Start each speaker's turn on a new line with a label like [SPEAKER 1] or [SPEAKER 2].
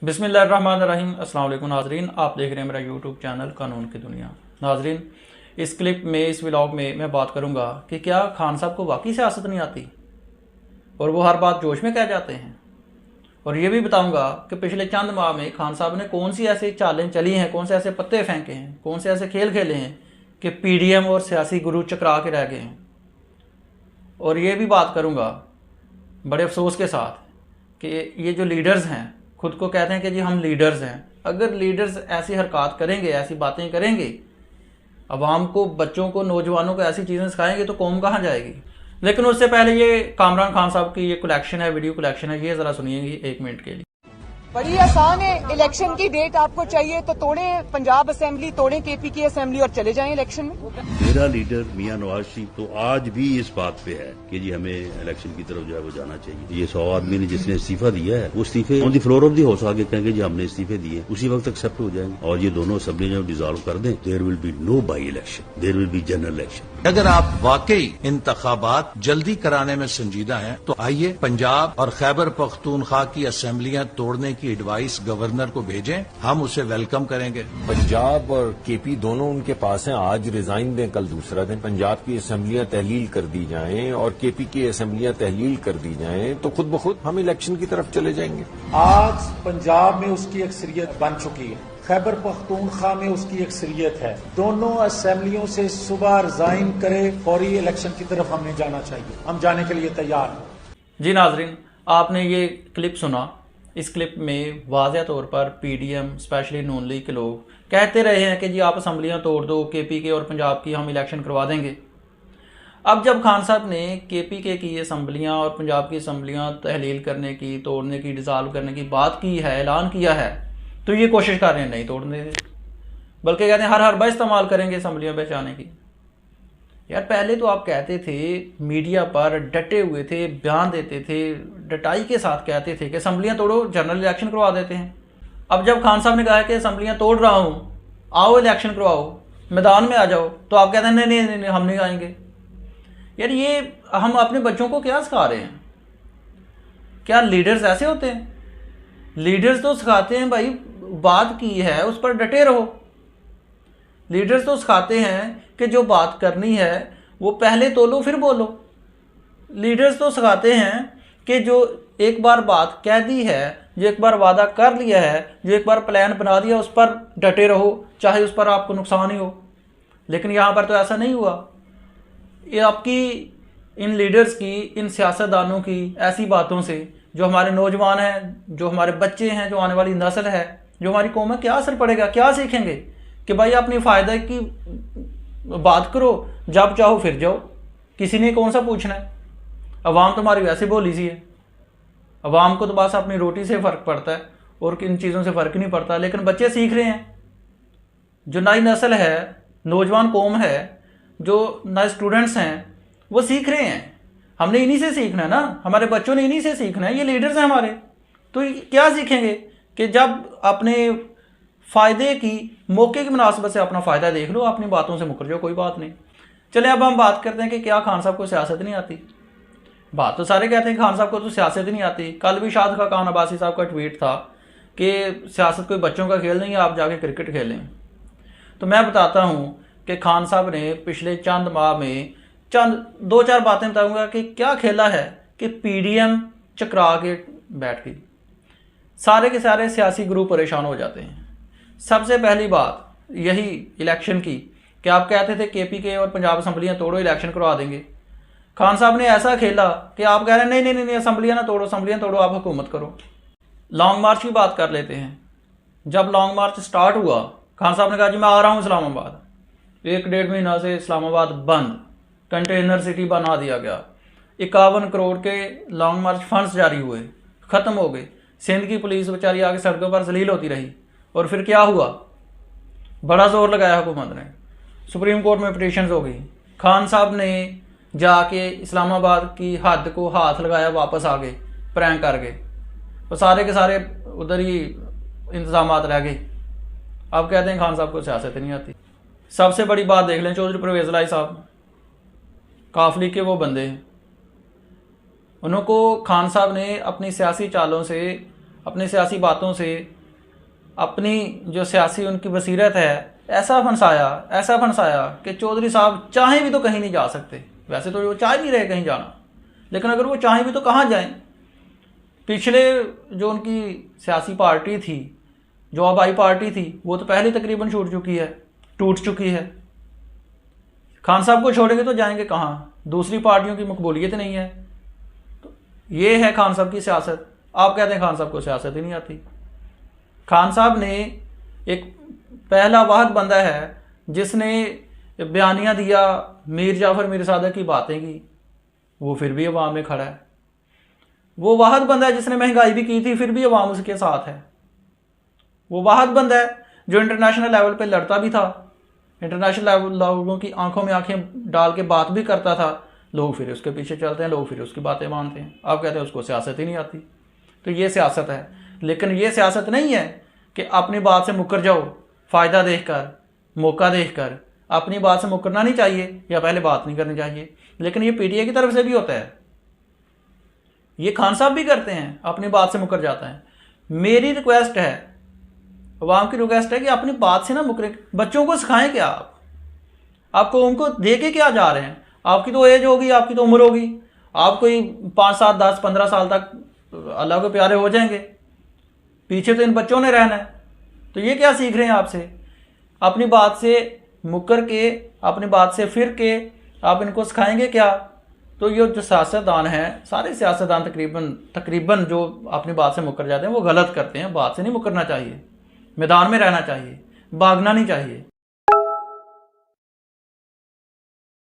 [SPEAKER 1] बिस्मिल्लाहिर्रहमानिर्रहीम। अस्सलाम वालेकुम नाजरीन, आप देख रहे हैं मेरा यूट्यूब चैनल कानून की दुनिया। नाजरीन, इस क्लिप में, इस व्लॉग में मैं बात करूंगा कि क्या खान साहब को वाकई सियासत नहीं आती और वो हर बात जोश में कह जाते हैं। और ये भी बताऊंगा कि पिछले चंद माह में खान साहब ने कौन सी ऐसी चालें चली हैं, कौन से ऐसे पत्ते फेंके हैं, कौन से ऐसे खेल खेले हैं कि पीडीएम और सियासी गुरु चकरा के रह गए हैं। और ये भी बात करूंगा बड़े अफसोस के साथ कि ये जो लीडर्स हैं, खुद को कहते हैं कि जी हम लीडर्स हैं, अगर लीडर्स ऐसी हरकत करेंगे, ऐसी बातें करेंगे, अवाम को, बच्चों को, नौजवानों को ऐसी चीज़ें सिखाएंगे तो कौम कहाँ जाएगी। लेकिन उससे पहले ये कामरान खान साहब की ये कलेक्शन है, वीडियो कलेक्शन है, ये ज़रा सुनिएगी 1 मिनट के लिए।
[SPEAKER 2] बड़ी आसान है। इलेक्शन की डेट आपको चाहिए तो तोड़े पंजाब असेंबली, तोड़े केपी की असेंबली और चले जाएं इलेक्शन में।
[SPEAKER 3] मेरा लीडर मियां नवाज शरीफ तो आज भी इस बात पे है कि जी हमें इलेक्शन की तरफ जो है वो जाना चाहिए। ये 100 आदमी ने जिसने इस्तीफा दिया है वो इस्तीफे on the floor of the house आगे कहेंगे जी हमने इस्तीफे दिए, उसी वक्त एक्सेप्ट हो जाएंगे और ये दोनों असेंबली जब डिजॉल्व कर दें, there will be no by election, there will be general election.
[SPEAKER 4] अगर आप वाकई इंतखाबात जल्दी कराने में संजीदा हैं तो आइए पंजाब और खैबर पख्तूनख्वा की असेंबलियां तोड़ने की एडवाइस गवर्नर को भेजें, हम उसे वेलकम करेंगे।
[SPEAKER 5] पंजाब और केपी दोनों उनके पास हैं, आज रिजाइन दें, कल दूसरा दिन। पंजाब की असेंबलियां तहलील कर दी जाएं और केपी की असेंबलियां तहलील कर दी जाएं तो खुद ब खुद हम इलेक्शन की तरफ चले जाएंगे।
[SPEAKER 6] आज पंजाब में उसकी अक्सरियत बन चुकी है, खैबर पख्तूनख्वा में उसकी अक्सरियत है। दोनों असेंबलियों से सुबह रिजाइन करे, फौरी इलेक्शन की तरफ हमें जाना चाहिए, हम जाने के लिए तैयार हैं।
[SPEAKER 1] जी नाजरीन, आपने ये क्लिप सुना। इस क्लिप में वाज़ेह तौर पर पीडीएम, स्पेशली नून लीग के लोग कहते रहे हैं कि जी आप असेंबलियां तोड़ दो, केपी के और पंजाब की हम इलेक्शन करवा देंगे। अब जब खान साहब ने केपी के की असेंबलियां और पंजाब की असेंबलियां तहलील करने की, तोड़ने की, डिसॉल्व करने की बात की है, ऐलान किया है, तो ये कोशिश कर रहे हैं नहीं तोड़ने, बल्कि कहते हैं हर हरबा इस्तेमाल करेंगे असेंबलियां बचाने की। यार पहले तो आप कहते थे, मीडिया पर डटे हुए थे, बयान देते थे, डटाई के साथ कहते थे कि असेंबलियां तोड़ो, जनरल इलेक्शन करवा देते हैं। अब जब खान साहब ने कहा कि असेंबलियां तोड़ रहा हूं, आओ इलेक्शन करवाओ, मैदान में आ जाओ, तो आप कहते हैं नहीं नहीं नहीं, नहीं हम नहीं आएंगे। यार ये हम अपने बच्चों को क्या सिखा रहे हैं? क्या लीडर्स ऐसे होते हैं? लीडर्स तो सिखाते हैं भाई बात की है उस पर डटे रहो। लीडर्स तो सिखाते हैं कि जो बात करनी है वो पहले तोलो फिर बोलो। लीडर्स तो सिखाते हैं कि जो एक बार बात कह दी है, जो एक बार वादा कर लिया है, जो एक बार प्लान बना दिया, उस पर डटे रहो, चाहे उस पर आपको नुकसान ही हो। लेकिन यहाँ पर तो ऐसा नहीं हुआ। ये आपकी इन लीडर्स की, इन सियासतदानों की ऐसी बातों से जो हमारे नौजवान हैं, जो हमारे बच्चे हैं, जो आने वाली नस्ल है, जो हमारी कौम है, क्या असर पड़ेगा? क्या सीखेंगे कि भाई अपनी फ़ायदे की बात करो, जब चाहो फिर जाओ, किसी ने कौन सा पूछना है। अवाम तुम्हारी वैसे बोली सी है, अवाम को तो बस अपनी रोटी से फ़र्क पड़ता है और किन चीज़ों से फ़र्क नहीं पड़ता। लेकिन बच्चे सीख रहे हैं, जो नई नस्ल है, नौजवान कौम है, जो नए स्टूडेंट्स हैं, वो सीख रहे हैं। हमने इन्हीं से सीखना है ना, हमारे बच्चों ने इन्हीं से सीखना है, ये लीडर्स हैं हमारे। तो क्या सीखेंगे कि जब अपने फ़ायदे की, मौके की मुनासिबत से अपना फ़ायदा देख लो, अपनी बातों से मुकर जाओ, कोई बात नहीं। चले अब हम बात करते हैं कि क्या खान साहब को सियासत नहीं आती। बात तो सारे कहते हैं खान साहब को तो सियासत नहीं आती। कल भी शाद खान अब्बासी साहब का ट्वीट था कि सियासत कोई बच्चों का खेल नहीं है, आप जाके क्रिकेट खेलें। तो मैं बताता हूँ कि खान साहब ने पिछले चंद माह में चंद 2-4 बातें बताऊंगा कि क्या खेला है कि पीडीएम चकरा के बैठ गई। सारे के सारे सियासी ग्रुप परेशान हो जाते हैं। सबसे पहली बात यही इलेक्शन की कि आप कहते थे केपी के और पंजाब असेंबलियां तोड़ो, इलेक्शन करवा देंगे। खान साहब ने ऐसा खेला कि आप कह रहे हैं नहीं नहीं नहीं, असेंबलियां ना तोड़ो, असेंबलियां तोड़ो, आप हुकूमत करो। लॉन्ग मार्च की बात कर लेते हैं। जब लॉन्ग मार्च स्टार्ट हुआ, खान साहब ने कहा जी मैं आ रहा हूँ इस्लामाबाद। 1-1.5 महीना से इस्लामाबाद बंद, कंटेनर सिटी बना दिया गया। 51 करोड़ के लॉन्ग मार्च फंड्स जारी हुए, ख़त्म हो गए। सिंध की पुलिस बेचारी आके सड़कों पर जलील होती रही। और फिर क्या हुआ? बड़ा जोर लगाया हुकूमत ने, सुप्रीम कोर्ट में पिटीशंस हो गई। खान साहब ने जाके इस्लामाबाद की हद को हाथ लगाया, वापस आ गए प्रैंक करके। तो सारे के सारे उधर ही इंतजामात रह गए। अब कहते हैं खान साहब को सियासत नहीं आती। सबसे बड़ी बात देख लें, चौधरी परवेज़ लाई साहब काफली के वो बंदे हैं, उनको खान साहब ने अपनी सियासी चालों से अपनी सियासी बातों से अपनी जो सियासी उनकी बसीरत है ऐसा फंसाया कि चौधरी साहब चाहें भी तो कहीं नहीं जा सकते। वैसे तो वो चाह नहीं रहे कहीं जाना, लेकिन अगर वो चाहें भी तो कहाँ जाएं। पिछले जो उनकी सियासी पार्टी थी, जो अब आई पार्टी थी, वो तो पहले तकरीबन टूट चुकी है। खान साहब को छोड़ेंगे तो जाएंगे कहाँ? दूसरी पार्टियों की मकबूलियत नहीं है। तो ये है खान साहब की सियासत। आप कहते हैं खान साहब को सियासत ही नहीं आती। खान साहब ने एक पहला वाहद बंदा है जिसने बयानिया दिया, मीर जाफर मीरजादा की बातें की, वो फिर भी अवाम में खड़ा है। वो वाहद बंदा है जिसने महंगाई भी की थी, फिर भी अवाम उसके साथ है। वो वाहद बंदा है जो इंटरनेशनल लेवल पे लड़ता भी था, इंटरनेशनल लोगों की आंखों में आंखें डाल के बात भी करता था। लोग फिर उसके पीछे चलते हैं, लोग फिर उसकी बातें मानते हैं। आप कहते हैं उसको सियासत ही नहीं आती। तो ये सियासत है, लेकिन ये सियासत नहीं है कि अपनी बात से मुकर जाओ, फ़ायदा देखकर, मौका देखकर। अपनी बात से मुकरना नहीं चाहिए या पहले बात नहीं करनी चाहिए। लेकिन ये पीटीआई की तरफ से भी होता है, ये खान साहब भी करते हैं, अपनी बात से मुकर जाता है। मेरी रिक्वेस्ट है, अवाम की रिक्वेस्ट है कि अपनी बात से ना मुकरें। बच्चों को सिखाएं क्या आप कौम को दे के क्या जा रहे हैं? आपकी तो एज होगी, आपकी तो उम्र होगी, आप कोई 5, 7, 10, 15 साल तक अल्लाह के प्यारे हो जाएंगे। पीछे तो इन बच्चों ने रहना है। तो ये क्या सीख रहे हैं आपसे? अपनी बात से मुकर के, अपनी बात से फिर के आप इनको सिखाएंगे क्या? तो ये जो सियासतदान हैं, सारे सियासतदान तकरीबन जो अपनी बात से मुकर जाते हैं वो गलत करते हैं। बात से नहीं मुकरना चाहिए, मैदान में रहना चाहिए, भागना नहीं चाहिए।